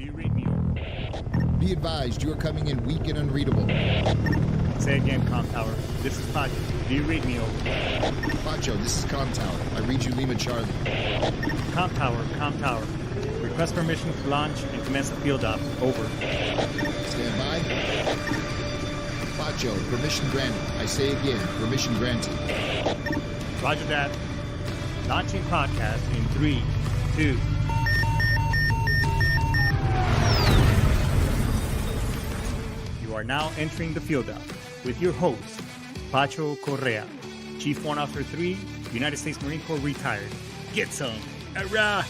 Do you read me over? Be advised, you are coming in weak and unreadable. Say again, Com Tower. This is Pacho. Do you read me over? Pacho, this is Com Tower. I read you Lima Charlie. Com Tower, Com Tower. Request permission to launch and commence a field op. Over. Stand by. Pacho, permission granted. I say again, permission granted. Roger that. Launching podcast in 3, 2. You are now entering the field op with your host, Pacho Correa, Chief Warrant Officer 3, United States Marine Corps retired. Get some. Hurrah!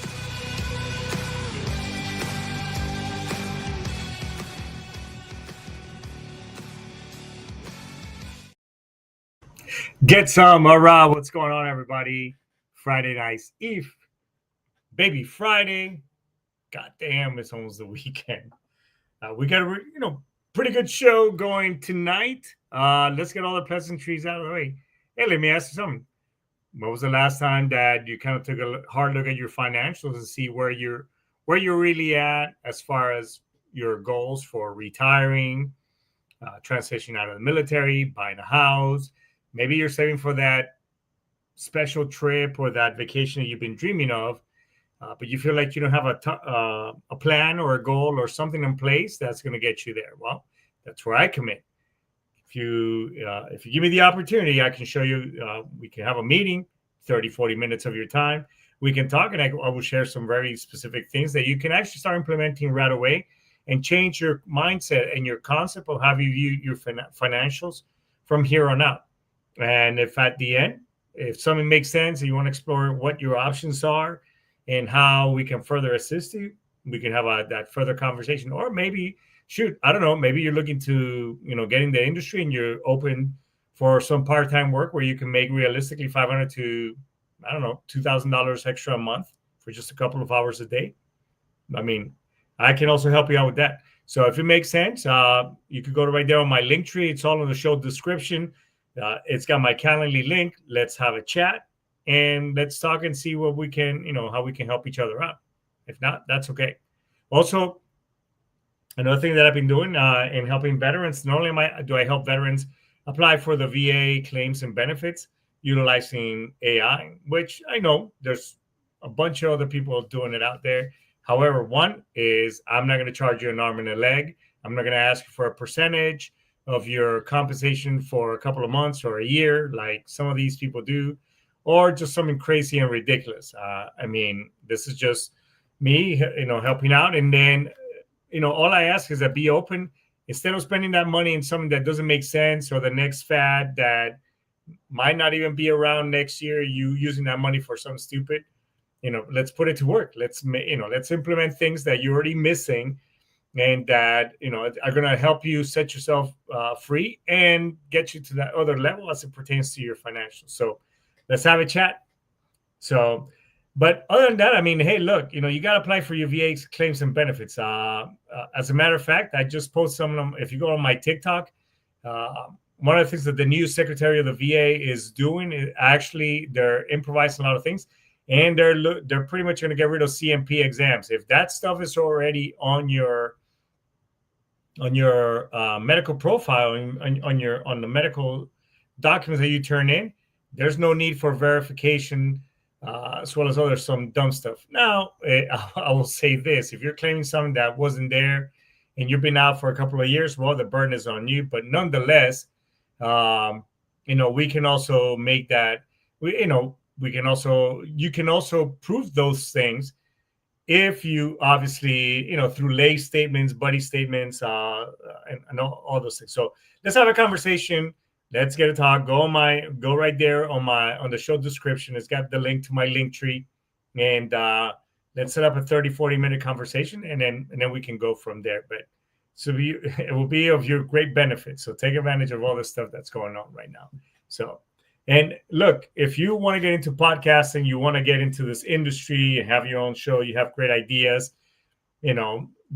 Get some. Hurrah! What's going on, everybody? Friday Night's Eve. Baby Friday. God damn, it's almost the weekend. We got a pretty good show going tonight. Let's get all the pleasantries out of the way. Hey, let me ask you something. When was the last time that you kind of took a hard look at your financials and see where you're really at as far as your goals for retiring, transitioning out of the military, buying a house? Maybe you're saving for that special trip or that vacation that you've been dreaming of, but you feel like you don't have a plan or a goal or something in place that's going to get you there. Well, that's where I come in. If you give me the opportunity, I can show you. We can have a meeting, 30, 40 minutes of your time. We can talk, and I will share some very specific things that you can actually start implementing right away and change your mindset and your concept of how you view your financials from here on out. And if at the end, if something makes sense and you want to explore what your options are and how we can further assist you, we can have that further conversation. Or maybe, I don't know, maybe you're looking to, get in the industry and you're open for some part-time work where you can make realistically $500 to, $2,000 extra a month for just a couple of hours a day. I mean, I can also help you out with that. So if it makes sense, you could go to right there on my link tree. It's all in the show description. It's got my Calendly link. Let's have a chat and let's talk and see what we can, how we can help each other out. If not, that's okay. Also, another thing that I've been doing in helping veterans, not only do I help veterans apply for the VA claims and benefits utilizing AI, which I know there's a bunch of other people doing it out there. However, one is I'm not going to charge you an arm and a leg. I'm not going to ask you for a percentage of your compensation for a couple of months or a year, like some of these people do, or just something crazy and ridiculous. I mean, this is just me, helping out. And then, all I ask is that be open. Instead of spending that money in something that doesn't make sense or the next fad that might not even be around next year, you using that money for something stupid, let's put it to work. Let's implement things that you're already missing and that, are going to help you set yourself free and get you to that other level as it pertains to your financials. So let's have a chat. So, but other than that, I mean, hey, look, you got to apply for your VA claims and benefits. As a matter of fact, I just posted some of them. If you go on my TikTok, one of the things that the new Secretary of the VA is doing is actually they're improvising a lot of things. And they're pretty much going to get rid of CMP exams. If that stuff is already on your medical profile, on the medical documents that you turn in, there's no need for verification, as well as some dumb stuff. Now, I will say this: if you're claiming something that wasn't there and you've been out for a couple of years, well, the burden is on you. But nonetheless, we can also make that you can also prove those things if you obviously, through lay statements, buddy statements, and all those things. So let's have a conversation. Let's get a talk. Go right there on the show description. It's got the link to my link tree, and let's set up a 30, 40-minute conversation, and then we can go from there. But it will be of your great benefit. So take advantage of all the stuff that's going on right now. So. And look, if you want to get into podcasting, you want to get into this industry and have your own show, you have great ideas,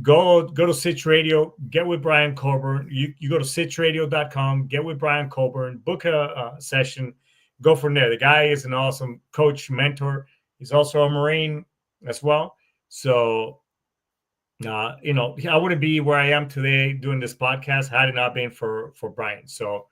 go to Sitch Radio, get with Brian Coburn. You go to sitchradio.com, get with Brian Coburn, book a session, go from there. The guy is an awesome coach, mentor. He's also a Marine as well. So I wouldn't be where I am today doing this podcast had it not been for Brian. So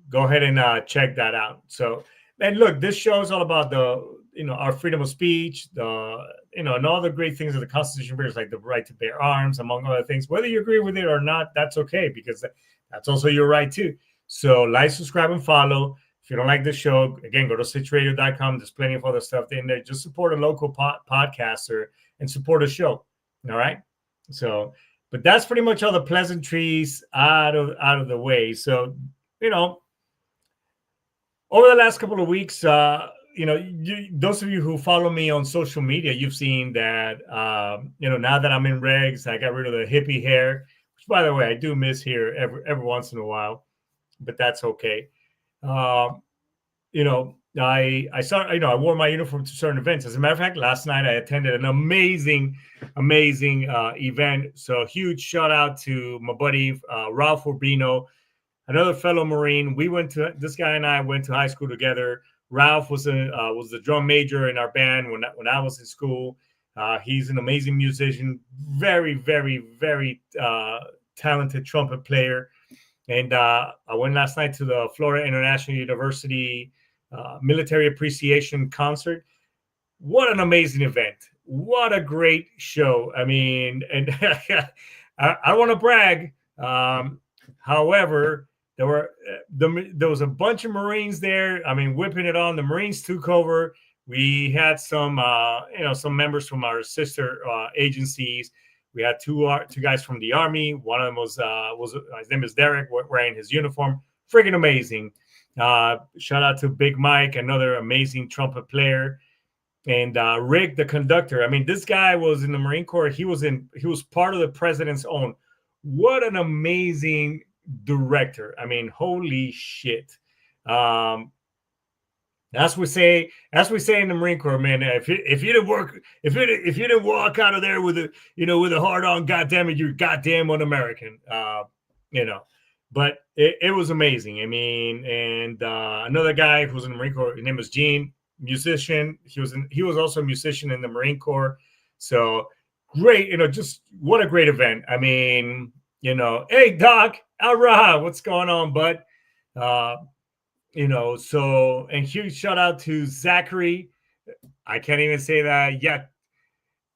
go ahead and check that out. So, and look, this show is all about our freedom of speech, and all the great things that the Constitution brings, like the right to bear arms, among other things. Whether you agree with it or not, that's okay, because that's also your right too. So, like, subscribe, and follow. If you don't like the show, again, go to situadio.com. There's plenty of other stuff in there. Just support a local podcaster and support a show. All right. So, but that's pretty much all the pleasantries out of the way. So, you know, over the last couple of weeks, those of you who follow me on social media, you've seen that, now that I'm in regs, I got rid of the hippie hair, which, by the way, I do miss here every once in a while, but that's okay. I saw, I wore my uniform to certain events. As a matter of fact, last night I attended an amazing event. So huge shout out to my buddy, Ralph Urbino, another fellow Marine. This guy and I went to high school together. Ralph was the drum major in our band when I was in school. He's an amazing musician, very, very, very talented trumpet player. And I went last night to the Florida International University Military Appreciation Concert. What an amazing event. What a great show. I mean, and I want to brag. However, there was a bunch of Marines there. I mean, whipping it on. The Marines took over. We had some members from our sister agencies. We had two guys from the Army. One of them was his name is Derek, wearing his uniform. Freaking amazing. Shout out to Big Mike, another amazing trumpet player, and Rick, the conductor. I mean, this guy was in the Marine Corps. He was part of the president's own. What an amazing director. I mean, holy shit. As we say in the Marine Corps, man, if you didn't walk out of there with a hard on, goddamn it, you're goddamn un-American. But it was amazing. I mean, and another guy who was in the Marine Corps, his name was Gene, musician. He was also a musician in the Marine Corps. So great, just what a great event. I mean, hey Doc, Alra, what's going on, bud? So, and huge shout out to Zachary. I can't even say that yet.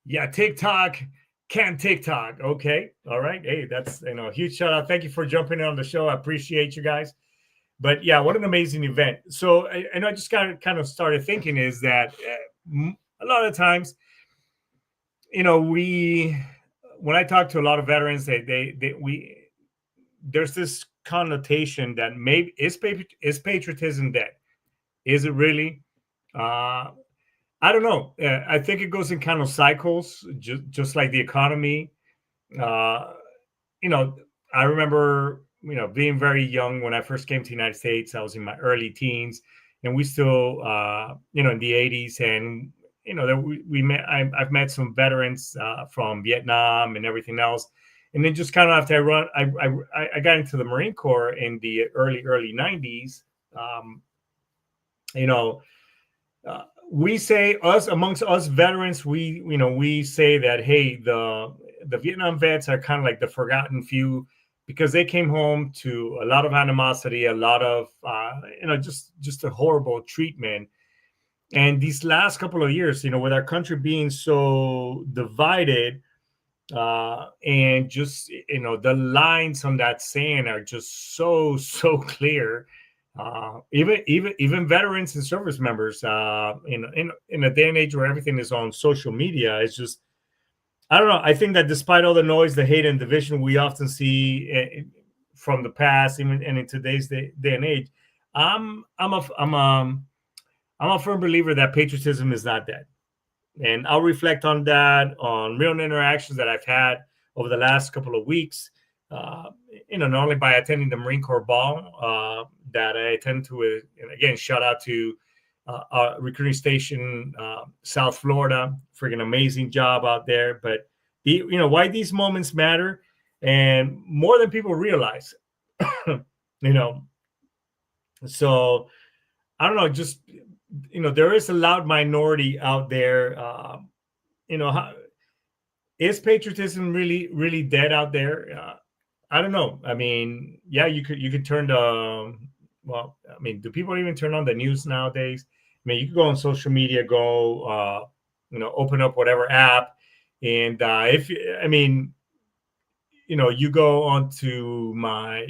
Yeah, TikTok, can't TikTok. Okay. All right. Hey, that's, huge shout out. Thank you for jumping on the show. I appreciate you guys. But yeah, what an amazing event. So, and I just kind of started thinking is that a lot of times, when I talk to a lot of veterans, there's this connotation that maybe is patriotism dead? Is it really? I don't know. I think it goes in kind of cycles, just like the economy. I remember, being very young when I first came to the United States. I was in my early teens, and we still, in the 80s, and we met. I've met some veterans from Vietnam and everything else. And then just kind of after I got into the Marine Corps in the early 90s. We say amongst us veterans, we say that, hey, the Vietnam vets are kind of like the forgotten few, because they came home to a lot of animosity, a lot of just a horrible treatment. And these last couple of years, with our country being so divided, and just the lines on that saying are just so clear. Even veterans and service members, in a day and age where everything is on social media, it's just, I don't know. I think that despite all the noise, the hate, and division we often see from the past, even and in today's day and age, I'm a firm believer that patriotism is not dead. And I'll reflect on that, on real interactions that I've had over the last couple of weeks, not only by attending the Marine Corps Ball that I attend to. And again, shout out to our recruiting station, South Florida, freaking amazing job out there. But, why these moments matter, and more than people realize, So I don't know, just, there is a loud minority out there, is patriotism really dead out there? I don't know. I mean, yeah, you could turn the well. I mean, do people even turn on the news nowadays? I mean, you could go on social media, go open up whatever app, and if I mean, you go onto my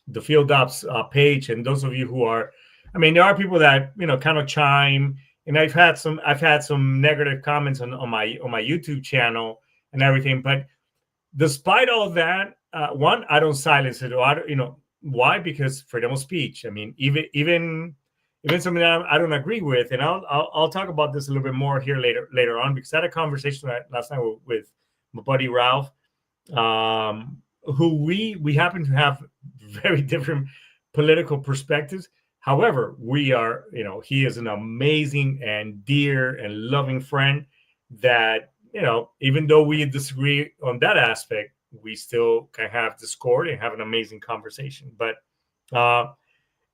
the Field Ops page, and those of you who are, I mean, there are people that kind of chime, and I've had some negative comments on my YouTube channel and everything, but despite all that, one, I don't silence it, or I don't, why? Because freedom of speech. I mean, even something that I don't agree with, and I'll talk about this a little bit more here later on, because I had a conversation last night with my buddy Ralph, who we happen to have very different political perspectives. However, we are, he is an amazing and dear and loving friend that, even though we disagree on that aspect, we still can have discord and have an amazing conversation. But,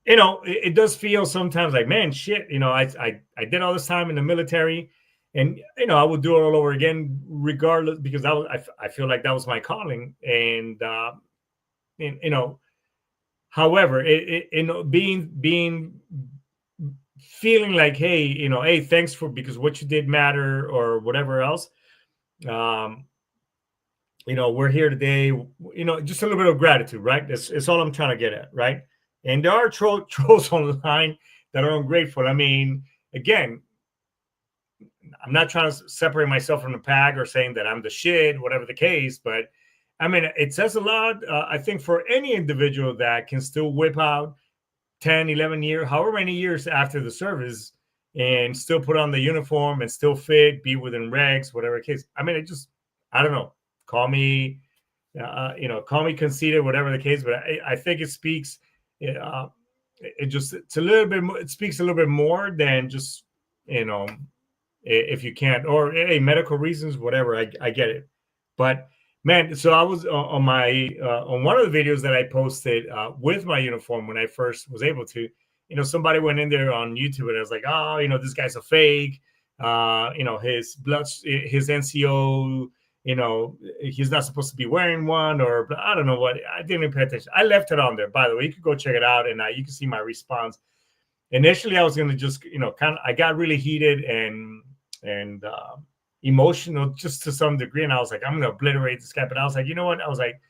it does feel sometimes like, man, shit, I did all this time in the military, and, I would do it all over again, regardless, because I feel like that was my calling. And however, being feeling like, hey, thanks because what you did matter, or whatever else. We're here today, just a little bit of gratitude, right? It's all I'm trying to get at, right? And there are trolls online that are ungrateful. I mean, again, I'm not trying to separate myself from the pack or saying that I'm the shit, whatever the case, but I mean, it says a lot, I think, for any individual that can still whip out 10, 11 years, however many years after the service, and still put on the uniform and still fit, be within regs, whatever the case. I mean, I don't know, call me conceited, whatever the case, but I think it speaks, it's a little bit more, it speaks a little bit more than just, if you can't, or hey, medical reasons, whatever, I get it. But man, so I was on my on one of the videos that I posted with my uniform when I first was able to. Somebody went in there on YouTube and I was like, oh, this guy's a fake. His NCO, he's not supposed to be wearing one, or I don't know what. I didn't even pay attention. I left it on there, by the way. You could go check it out, and you can see my response. Initially, I was going to just, I got really heated and emotional just to some degree, and I was like, I'm going to obliterate this guy. But I was like, you know what? I was like,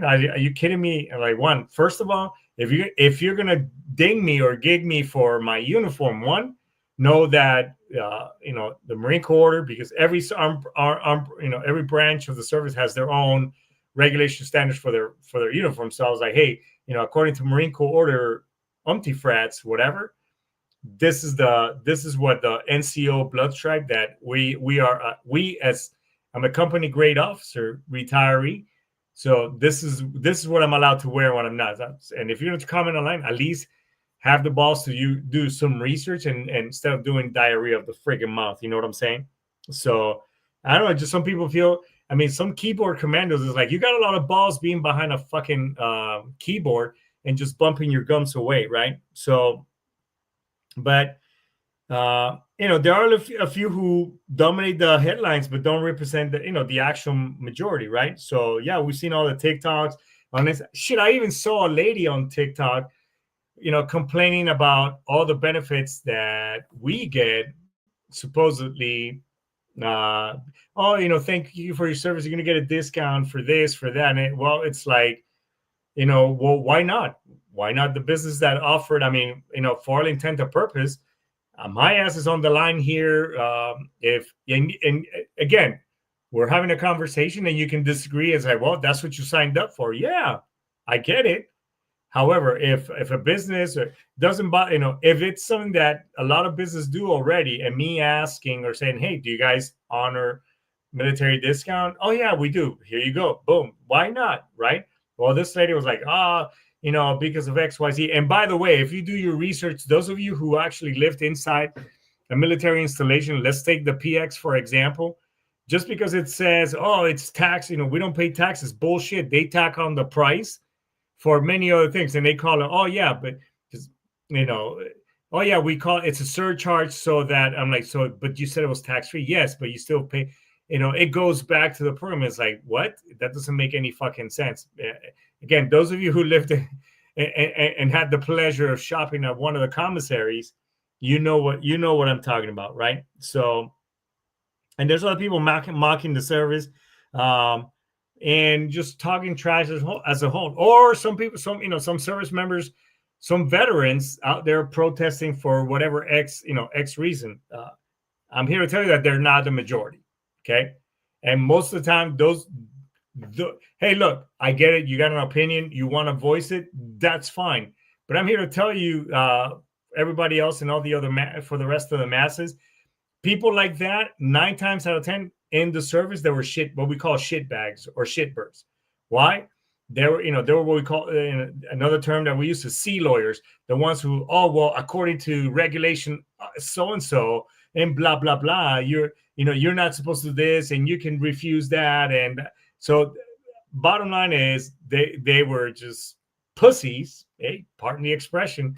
are you kidding me? And like, first of all, if you're going to ding me or gig me for my uniform, know that the Marine Corps order, because every every branch of the service has their own regulation standards for their uniform. So I was like, hey, according to Marine Corps order frats, whatever, this is what the NCO blood stripe that we are, as I'm a company grade officer retiree. So this is what I'm allowed to wear when I'm not. And if you're going to comment online, at least have the balls to do some research and instead of doing diarrhea of the friggin' mouth. You know what I'm saying? So I don't know. Just some people feel, I mean, some keyboard commandos is like, you got a lot of balls being behind a fucking keyboard and just bumping your gums away, right? So, but there are a few who dominate the headlines but don't represent the actual majority, right? So yeah, we've seen all the TikToks on this shit. I even saw a lady on TikTok, complaining about all the benefits that we get, supposedly. Thank you for your service. You're going to get a discount for this, for that. And it's like, well, why not? Why not the business that offered? I mean, for all intent and purpose, my ass is on the line here. And again, we're having a conversation and you can disagree. It's like, well, that's what you signed up for. Yeah, I get it. However, if a business doesn't buy, if it's something that a lot of business do already, and me asking or saying, hey, do you guys honor military discount? Oh yeah, we do. Here you go. Boom. Why not? Right. Well, this lady was like, because of XYZ. And by the way, if you do your research, those of you who actually lived inside a military installation, let's take the PX, for example, just because it says, oh, it's tax, we don't pay taxes. Bullshit. They tack on the price for many other things. And they call it, oh yeah, but because, oh yeah, we call it's a surcharge, so that I'm like, so, but you said it was tax free. Yes, but you still pay. it goes back to the program. It's like, what? That doesn't make any fucking sense. Again, those of you who lived and had the pleasure of shopping at one of the commissaries, you know what I'm talking about, right? So, and there's other people mocking the service, and just talking trash as a whole. Or some people, some service members, some veterans out there protesting for whatever X reason. I'm here to tell you that they're not the majority. Okay. And most of the time, hey, look, I get it. You got an opinion. You want to voice it. That's fine. But I'm here to tell you, everybody else and all the other, for the rest of the masses, people like that, 9 times out of 10 in the service, there were what we call shit bags or shitbirds. Why? They were what we call, another term that we use, to sea lawyers, the ones who, oh, well, according to regulation, so-and-so, and blah, blah, blah, you're not supposed to do this, and you can refuse that. And so bottom line is they were just pussies, pardon the expression,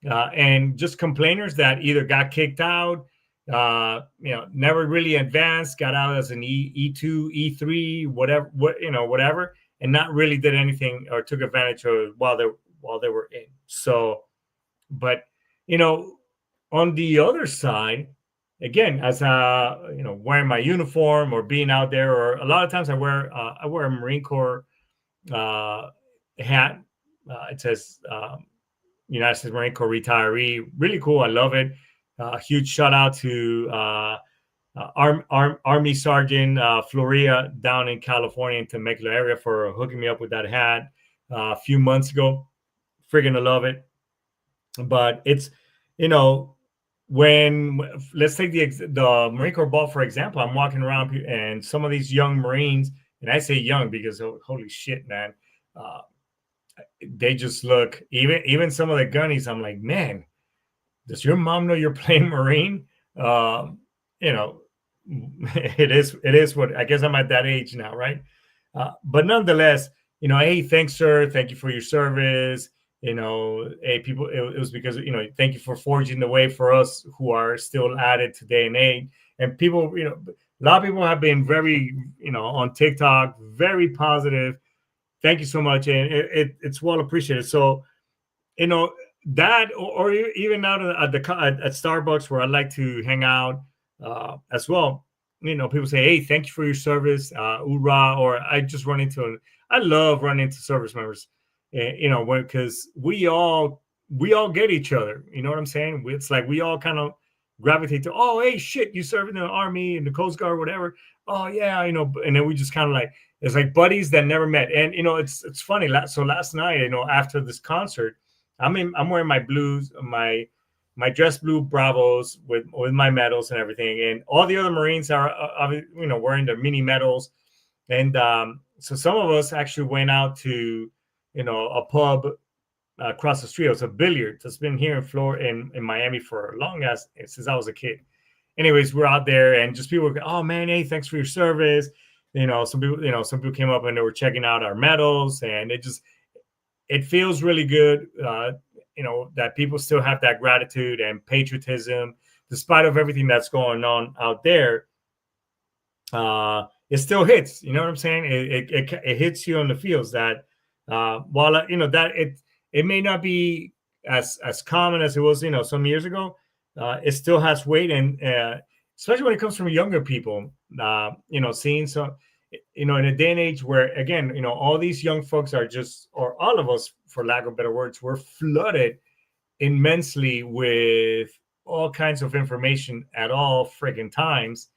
and just complainers that either got kicked out, never really advanced, got out as an E2, E3, whatever, and not really did anything or took advantage of while they were in. So, but on the other side, again, as wearing my uniform or being out there, or a lot of times I wear a Marine Corps hat. It says United States Marine Corps retiree. Really cool. I love it. Huge shout out to Army Sergeant Floria down in California, in Temecula area, for hooking me up with that hat a few months ago. Friggin' love it. But it's, when, let's take the Marine Corps ball, for example. I'm walking around and some of these young Marines, and I say young because holy shit, man, they just look, even some of the gunnies, I'm like, man, does your mom know you're playing Marine? It is what, I guess I'm at that age now, right? But nonetheless, hey, thanks, sir. Thank you for your service. Hey, people, it was because, thank you for forging the way for us who are still at it today and age. And people, a lot of people have been very, on TikTok, very positive. Thank you so much. And it's well appreciated. So, that, or even out at Starbucks, where I like to hang out as well. People say, hey, thank you for your service. Hoorah. Or I just I love running into service members. Because we all get each other. You know what I'm saying? It's like we all kind of gravitate to, oh, hey, shit, you serve in the Army and the Coast Guard, whatever. Oh, yeah, and then we just kind of like, it's like buddies that never met. And, it's funny. So last night, after this concert, I'm wearing my blues, my dress blue Bravos with my medals and everything. And all the other Marines are, wearing their mini medals. And so some of us actually went out to, a pub across the street. It was a billiard that's been here in Miami for since I was a kid. Anyways, we're out there and just people go, oh man, hey, thanks for your service. Some people came up and they were checking out our medals, and it feels really good, that people still have that gratitude and patriotism, despite of everything that's going on out there. It still hits, you know what I'm saying? It hits you on the feels that, while that it may not be as common as it was some years ago, it still has weight, and especially when it comes from younger people, seeing some, in a day and age where, again, all these young folks are just, or all of us, for lack of better words, we're flooded immensely with all kinds of information at all friggin' times.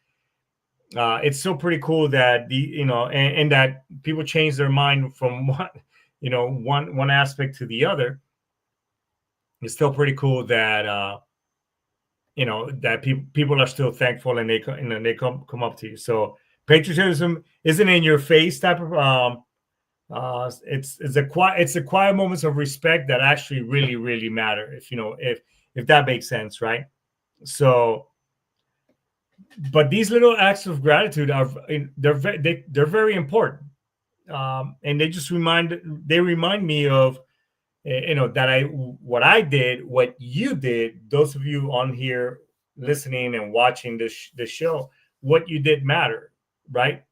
It's so pretty cool that and that people change their mind from one aspect to the other. It's still pretty cool that that people are still thankful, and they come up to you. So patriotism isn't in your face type of it's a quiet moments of respect that actually really, really matter, if that makes sense, right? So, but these little acts of gratitude they're very important, and they just remind me of what I did, what you did, those of you on here listening and watching this show, what you did matter. right?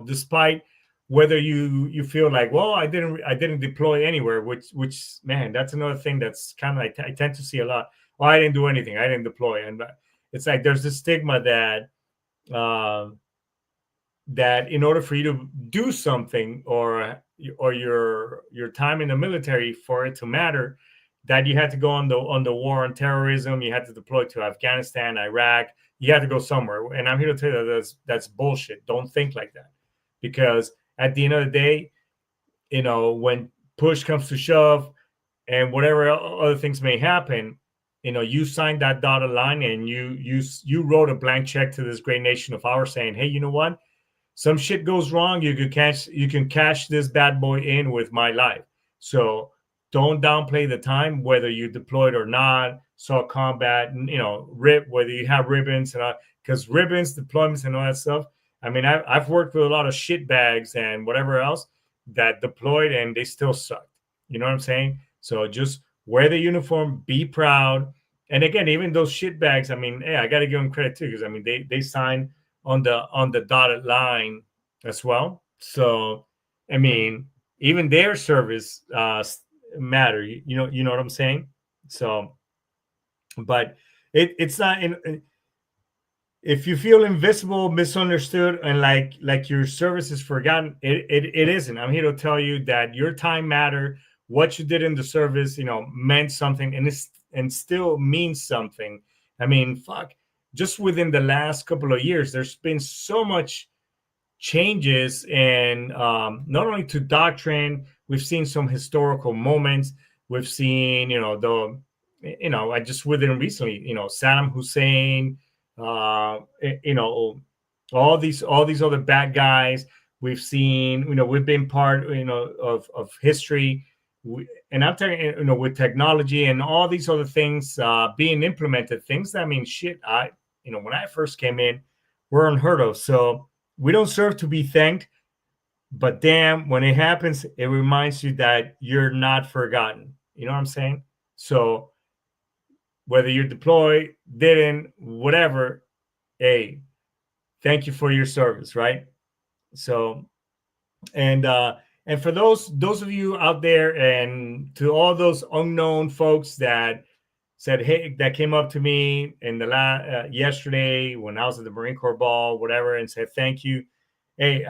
Despite whether you feel like, well, I didn't deploy anywhere, which man, that's another thing that's kind of like I tend to see a lot. Well, I didn't do anything, I didn't deploy, and it's like there's this stigma uh, that in order for you to do something, or your time in the military for it to matter, that you had to go on the war on terrorism, you had to deploy to Afghanistan, Iraq, you had to go somewhere. And I'm here to tell you that that's bullshit. Don't think like that, because at the end of the day, when push comes to shove, and whatever other things may happen, you signed that dotted line, and you wrote a blank check to this great nation of ours, saying, hey, you know what, some shit goes wrong, you can cash this bad boy in with my life. So don't downplay the time, whether you deployed or not, saw combat, and whether you have ribbons and all, because ribbons, deployments, and all that stuff. I mean, I've worked with a lot of shit bags and whatever else that deployed, and they still sucked. You know what I'm saying? So just wear the uniform, be proud. And again, even those shit bags, I mean, hey, I got to give them credit too, because I mean, they signed on the dotted line as well. So I mean, even their service matter. You know what I'm saying? So, but it's not in. If you feel invisible, misunderstood, and like your service is forgotten, it isn't. I'm here to tell you that your time mattered. What you did in the service, meant something, and still means something. I mean, fuck. Just within the last couple of years, there's been so much changes, and not only to doctrine, we've seen some historical moments. We've seen, I just within recently, Saddam Hussein, uh, you know, all these other bad guys. We've seen, we've been part, of history. And I'm telling you, with technology and all these other things being implemented, things that mean shit. When I first came in, were unheard of. So we don't serve to be thanked, but damn, when it happens, it reminds you that you're not forgotten. You know what I'm saying? So whether you're deployed, didn't, whatever, hey, thank you for your service, right? So, and for those of you out there, and to all those unknown folks that said, hey, that came up to me in the yesterday when I was at the Marine Corps ball, whatever, and said thank you. Hey,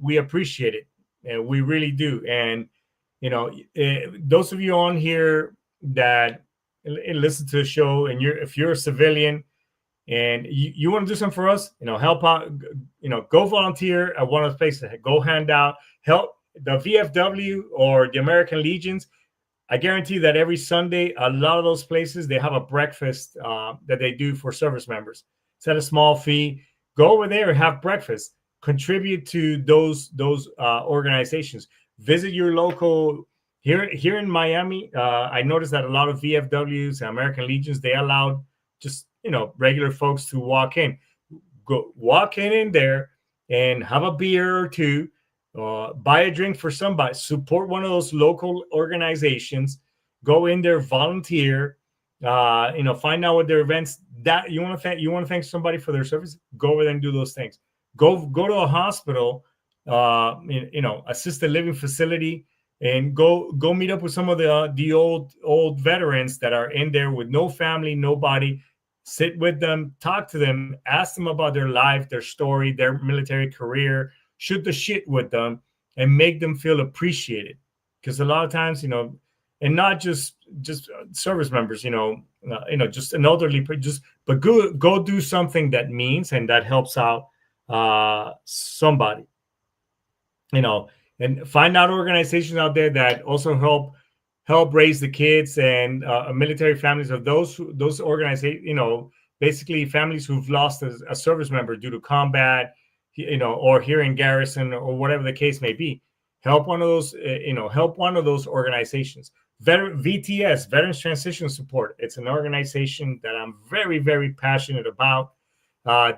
we appreciate it, and we really do. And those of you on here that listen to the show, and if you're a civilian and you want to do something for us, help out, go volunteer at one of the places, go hand out help, the VFW or the American Legions. I guarantee that every Sunday, a lot of those places, they have a breakfast that they do for service members. It's at a small fee. Go over there and have breakfast. Contribute to those organizations. Visit your local. Here in Miami, I noticed that a lot of VFWs and American Legions, they allowed just regular folks to walk in. Go walk in there and have a beer or two. Buy a drink for somebody, support one of those local organizations, go in there, volunteer, find out what their events that you want to thank somebody for their service, go over there and do those things. Go to a hospital, assisted living facility, and go meet up with some of the old veterans that are in there with no family, nobody. Sit with them, talk to them, ask them about their life, their story, their military career, shoot the shit with them, and make them feel appreciated. Because a lot of times, and not just service members, just an elderly, but go do something that means and that helps out somebody, and find out organizations out there that also help raise the kids and military families of those organizations, basically families who've lost a service member due to combat, or here in garrison or whatever the case may be. Help one of those organizations. VTS, Veterans Transition Support. It's an organization that I'm very, very passionate about.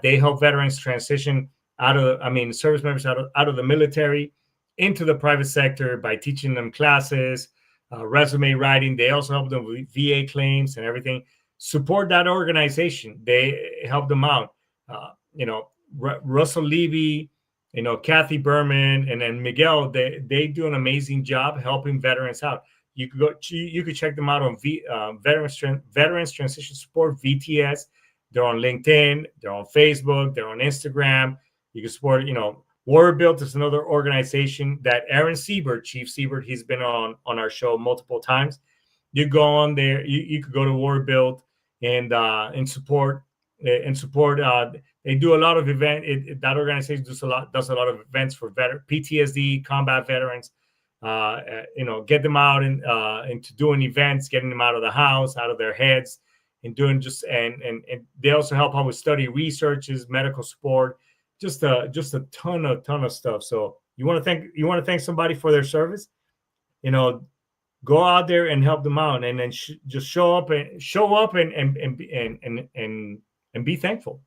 They help veterans transition service members out of the military into the private sector by teaching them classes, resume writing. They also help them with VA claims and everything. Support that organization. They help them out. Russell Levy, Kathy Berman, and then Miguel. They do an amazing job helping veterans out. You could check them out on Veterans Transition Support (VTS). They're on LinkedIn. They're on Facebook. They're on Instagram. You can support. Warrior Built is another organization that Aaron Siebert, Chief Siebert, he's been on our show multiple times. You go on there. You could go to Warrior Built and support. They do a lot of that organization does a lot of events for PTSD combat veterans. Get them out into doing events, getting them out of the house, out of their heads, and doing and they also help out with study researches, medical support, just a ton of stuff. So you want to thank somebody for their service, go out there and help them out, and then just show up and be thankful,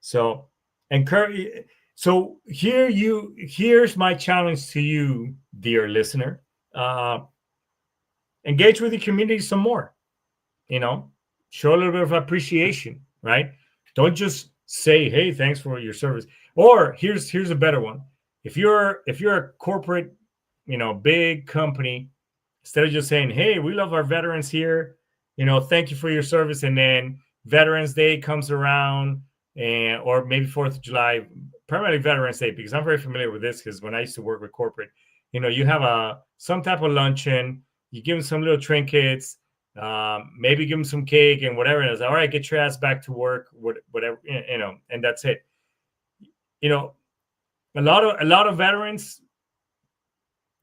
So encourage. So here's my challenge to you, dear listener. Engage with the community some more. Show a little bit of appreciation, right? Don't just say, "Hey, thanks for your service." Or here's a better one. If you're a corporate, big company, instead of just saying, "Hey, we love our veterans here, thank you for your service," and then Veterans Day comes around, or maybe 4th of July, primarily Veterans Day, because I'm very familiar with this, because when I used to work with corporate, you have some type of luncheon, you give them some little trinkets, maybe give them some cake and whatever, and it's all right, get your ass back to work, whatever, and that's it. A lot of veterans,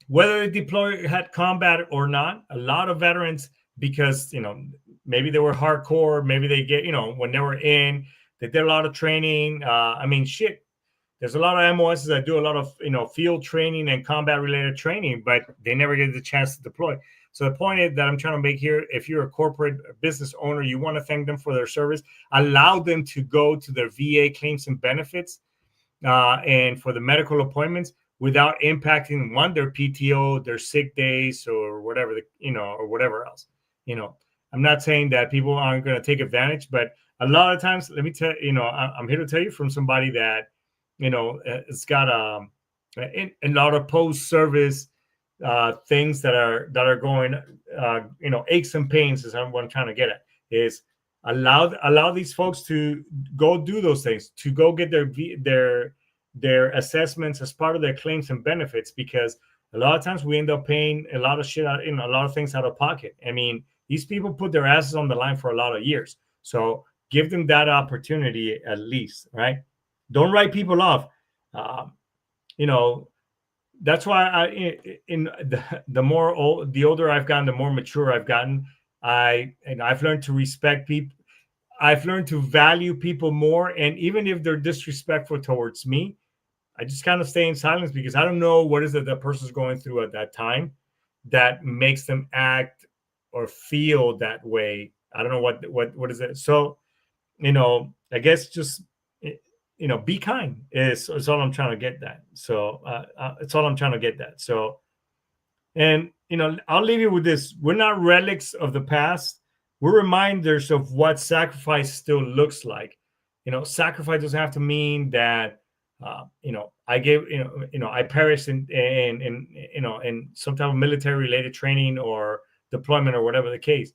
whether they deploy had combat or not, a lot of veterans, because maybe they were hardcore, maybe they get when they were in, they did a lot of training. There's a lot of MOSs that do a lot of field training and combat related training, but they never get the chance to deploy. So the point is that I'm trying to make here: if you're a corporate business owner, you want to thank them for their service, allow them to go to their VA claims and benefits, and for the medical appointments, without impacting their PTO, their sick days, or whatever, or whatever else. I'm not saying that people aren't going to take advantage, but a lot of times, let me tell I'm here to tell you from somebody that, it's got a lot of post-service things that are going, aches and pains is what I'm trying to get at, is allow these folks to go do those things, to go get their assessments as part of their claims and benefits, because a lot of times we end up paying a lot of shit out, a lot of things out of pocket. I mean, these people put their asses on the line for a lot of years. So give them that opportunity at least, right? Don't write people off. That's why the older I've gotten, the more mature I've gotten. I've learned to respect people. I've learned to value people more. And even if they're disrespectful towards me, I just kind of stay in silence, because I don't know what is it that person's going through at that time that makes them act or feel that way. I don't know what is it. So, I guess just, be kind is all I'm trying to get that. So it's all I'm trying to get that. So, and, I'll leave you with this. We're not relics of the past. We're reminders of what sacrifice still looks like. Sacrifice doesn't have to mean that, I gave, I perished in some type of military related training or deployment or whatever the case,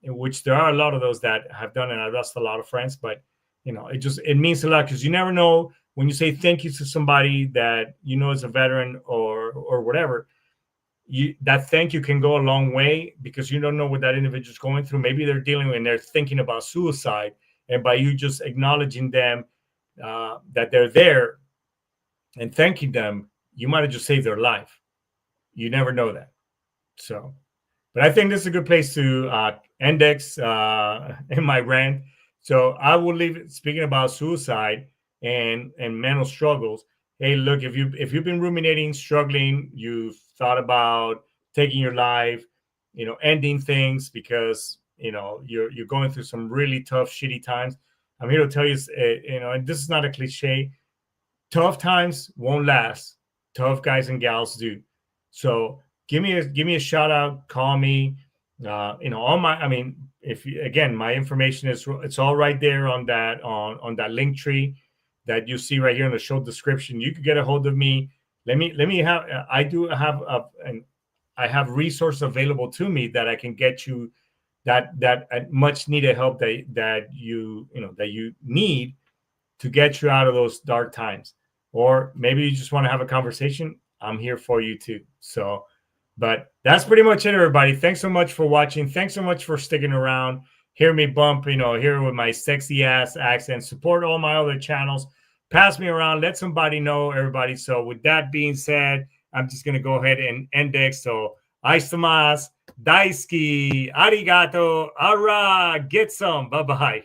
in which there are a lot of those that have done, and I lost a lot of friends, but it means a lot, because you never know when you say thank you to somebody that is a veteran or whatever. That thank you can go a long way, because you don't know what that individual is going through. Maybe they're dealing with, and they're thinking about suicide, and by you just acknowledging them, that they're there and thanking them, you might have just saved their life. You never know that. So, but I think this is a good place to index in my rant. So I will leave it, speaking about suicide and mental struggles. Hey, look, if you've been ruminating, struggling, you've thought about taking your life, ending things because you're going through some really tough, shitty times. I'm here to tell you, and this is not a cliche. Tough times won't last. Tough guys and gals do. So give me a shout out. Call me. If again, my information it's all right there on that link tree. that you see right here in the show description. You can get a hold of me. Let me have. I do have I have resources available to me that I can get you that much needed help that you need to get you out of those dark times. Or maybe you just want to have a conversation. I'm here for you too. So, but that's pretty much it, everybody. Thanks so much for watching. Thanks so much for sticking around. Hear me bump, here with my sexy ass accent. Support all my other channels. Pass me around. Let somebody know, everybody. So with that being said, I'm just going to go ahead and end it. So, aistamasu, daisuki, arigato, ara, get some. Bye-bye.